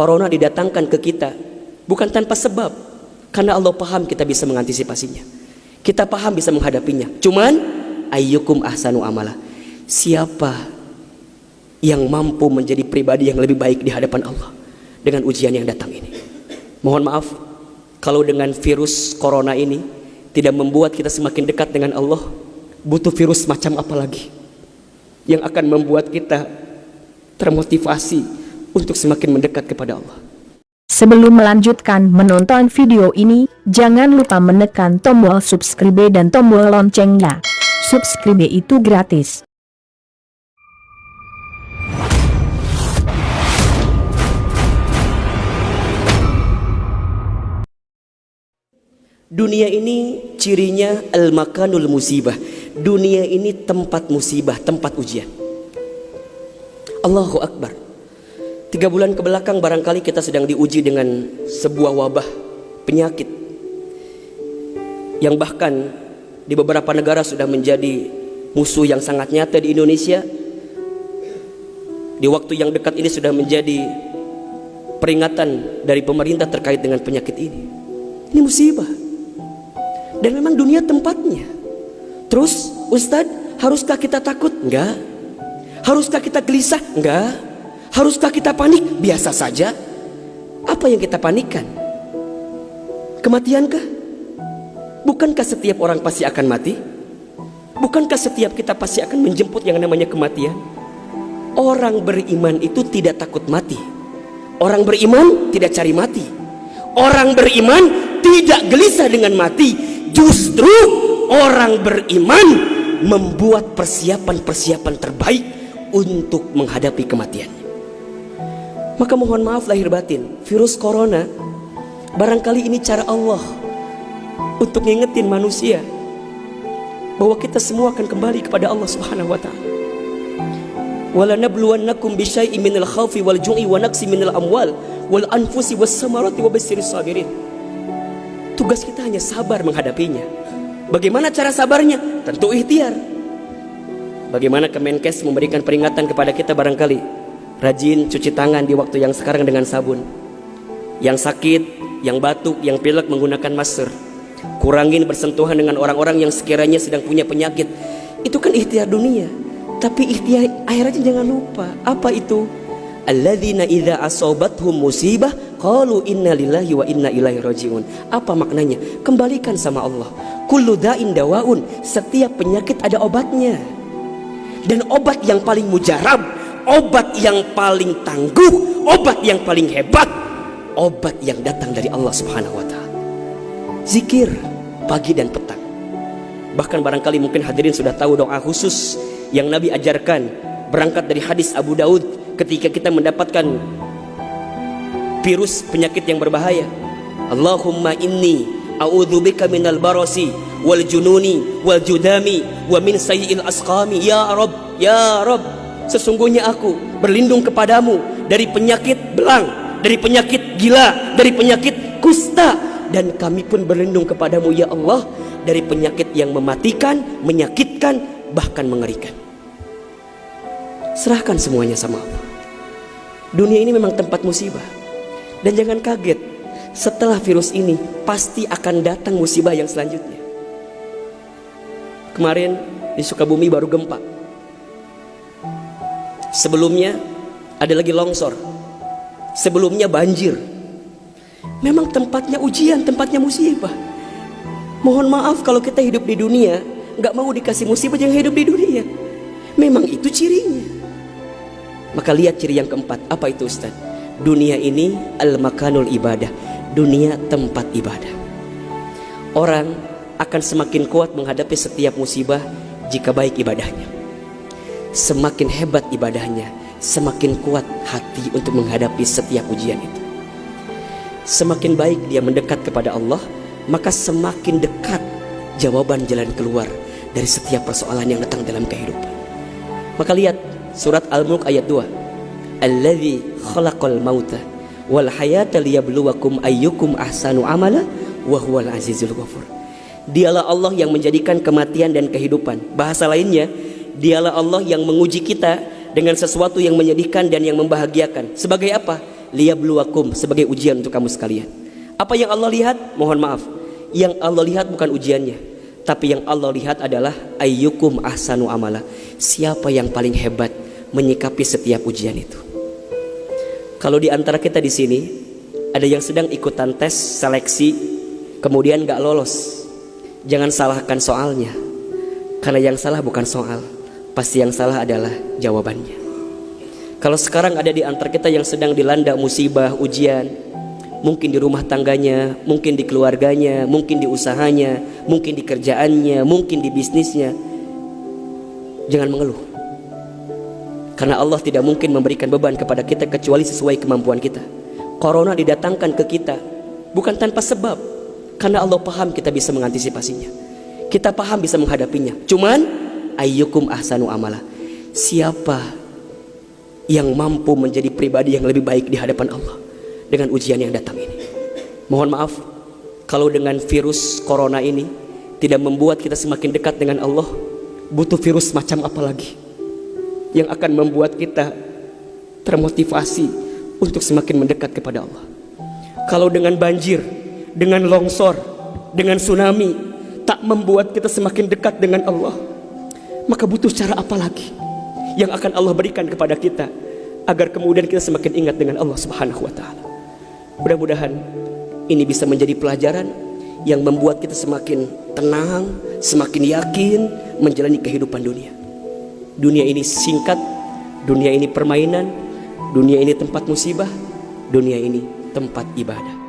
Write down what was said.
Corona didatangkan ke kita bukan tanpa sebab, karena Allah paham kita bisa mengantisipasinya, kita paham bisa menghadapinya. Cuman ayyukum ahsanu amala, siapa yang mampu menjadi pribadi yang lebih baik di hadapan Allah dengan ujian yang datang ini. Mohon maaf kalau dengan virus corona ini tidak membuat kita semakin dekat dengan Allah. Butuh virus macam apa lagi yang akan membuat kita termotivasi untuk semakin mendekat kepada Allah? Sebelum melanjutkan menonton video ini, jangan lupa menekan tombol subscribe dan tombol loncengnya. Subscribe itu gratis. Dunia ini cirinya al-makanul musibah. Dunia ini tempat musibah, tempat ujian. Allahu Akbar. 3 bulan kebelakang barangkali kita sedang diuji dengan sebuah wabah, penyakit yang bahkan di beberapa negara sudah menjadi musuh yang sangat nyata. Di Indonesia di waktu yang dekat ini sudah menjadi peringatan dari pemerintah terkait dengan penyakit ini. Ini musibah, dan memang dunia tempatnya. Terus Ustadz, haruskah kita takut? Enggak. Haruskah kita gelisah? Enggak. Haruskah kita panik? Biasa saja. Apa yang kita panikkan? Kematiankah? Bukankah setiap orang pasti akan mati? Bukankah setiap kita pasti akan menjemput yang namanya kematian? Orang beriman itu tidak takut mati. Orang beriman tidak cari mati. Orang beriman tidak gelisah dengan mati. Justru orang beriman membuat persiapan-persiapan terbaik untuk menghadapi kematian. Maka mohon maaf lahir batin, virus corona barangkali ini cara Allah untuk ngingetin manusia bahwa kita semua akan kembali kepada Allah Subhanahu wa taala. Wala nabluwannakum bisyai'in minal khaufi wal ju'i wa naqsi minal amwal wal anfusi was samarati wa basyyiris sabirin. Tugas kita hanya sabar menghadapinya. Bagaimana cara sabarnya? Tentu ikhtiar. Bagaimana Kemenkes memberikan peringatan kepada kita barangkali? Rajin cuci tangan di waktu yang sekarang dengan sabun. Yang sakit, yang batuk, yang pilek menggunakan masker. Kurangin bersentuhan dengan orang-orang yang sekiranya sedang punya penyakit. Itu kan ikhtiar dunia. Tapi ikhtiar akhiratnya jangan lupa. Apa itu? Alladzina idza asobathum musibah qalu inna lillahi wa inna ilaihi rajiun. Apa maknanya? Kembalikan sama Allah. Kullu da'in dawaun, setiap penyakit ada obatnya. Dan obat yang paling mujarab, obat yang paling tangguh, obat yang paling hebat, obat yang datang dari Allah Subhanahu wa taala. Zikir pagi dan petang. Bahkan barangkali mungkin hadirin sudah tahu doa khusus yang Nabi ajarkan, berangkat dari hadis Abu Daud. Ketika kita mendapatkan virus penyakit yang berbahaya, Allahumma inni a'udzubika minal barasi wal jununi wal judami wa min sayyi'il asqami. Ya Rabb, ya Rabb, sesungguhnya aku berlindung kepadamu dari penyakit belang, dari penyakit gila, dari penyakit kusta, dan kami pun berlindung kepadamu ya Allah dari penyakit yang mematikan, menyakitkan, bahkan mengerikan. Serahkan semuanya sama Allah. Dunia ini memang tempat musibah. Dan jangan kaget, setelah virus ini pasti akan datang musibah yang selanjutnya. Kemarin di Sukabumi baru gempa. Sebelumnya ada lagi longsor. Sebelumnya banjir. Memang tempatnya ujian, tempatnya musibah. Mohon maaf kalau kita hidup di dunia gak mau dikasih musibah, jangan hidup di dunia. Memang itu cirinya. Maka lihat ciri yang keempat. Apa itu Ustaz? Dunia ini al-makanul ibadah. Dunia tempat ibadah. Orang akan semakin kuat menghadapi setiap musibah jika baik ibadahnya. Semakin hebat ibadahnya, semakin kuat hati untuk menghadapi setiap ujian itu. Semakin baik dia mendekat kepada Allah, maka semakin dekat jawaban jalan keluar dari setiap persoalan yang datang dalam kehidupan. Maka lihat surat Al-Mulk ayat 2. Alladzi khalaqal mauta wal hayata liyabluwakum ayyukum ahsanu amala wa huwal azizul ghafur. Dialah Allah yang menjadikan kematian dan kehidupan. Bahasa lainnya, dialah Allah yang menguji kita dengan sesuatu yang menyedihkan dan yang membahagiakan. Sebagai apa? liyabluwakum, sebagai ujian untuk kamu sekalian. Apa yang Allah lihat? Mohon maaf, yang Allah lihat bukan ujiannya, tapi yang Allah lihat adalah ayyukum ahsanu amala, siapa yang paling hebat menyikapi setiap ujian itu. Kalau di antara kita di sini ada yang sedang ikutan tes seleksi kemudian gak lolos, jangan salahkan soalnya, karena yang salah bukan soal, pasti yang salah adalah jawabannya. Kalau sekarang ada di antara kita yang sedang dilanda musibah, ujian, mungkin di rumah tangganya, mungkin di keluarganya, mungkin di usahanya, mungkin di kerjaannya, mungkin di bisnisnya, jangan mengeluh, karena Allah tidak mungkin memberikan beban kepada kita kecuali sesuai kemampuan kita. Corona didatangkan ke kita bukan tanpa sebab, karena Allah paham kita bisa mengantisipasinya, kita paham bisa menghadapinya. Cuman ayyukum ahsanu amala, siapa yang mampu menjadi pribadi yang lebih baik di hadapan Allah dengan ujian yang datang ini. Mohon maaf kalau dengan virus corona ini tidak membuat kita semakin dekat dengan Allah, butuh virus macam apa lagi yang akan membuat kita termotivasi untuk semakin mendekat kepada Allah. Kalau dengan banjir, dengan longsor, dengan tsunami tak membuat kita semakin dekat dengan Allah, maka butuh cara apa lagi yang akan Allah berikan kepada kita agar kemudian kita semakin ingat dengan Allah Subhanahu wa taala. Mudah-mudahan ini bisa menjadi pelajaran yang membuat kita semakin tenang, semakin yakin menjalani kehidupan dunia. Dunia ini singkat, dunia ini permainan, dunia ini tempat musibah, dunia ini tempat ibadah.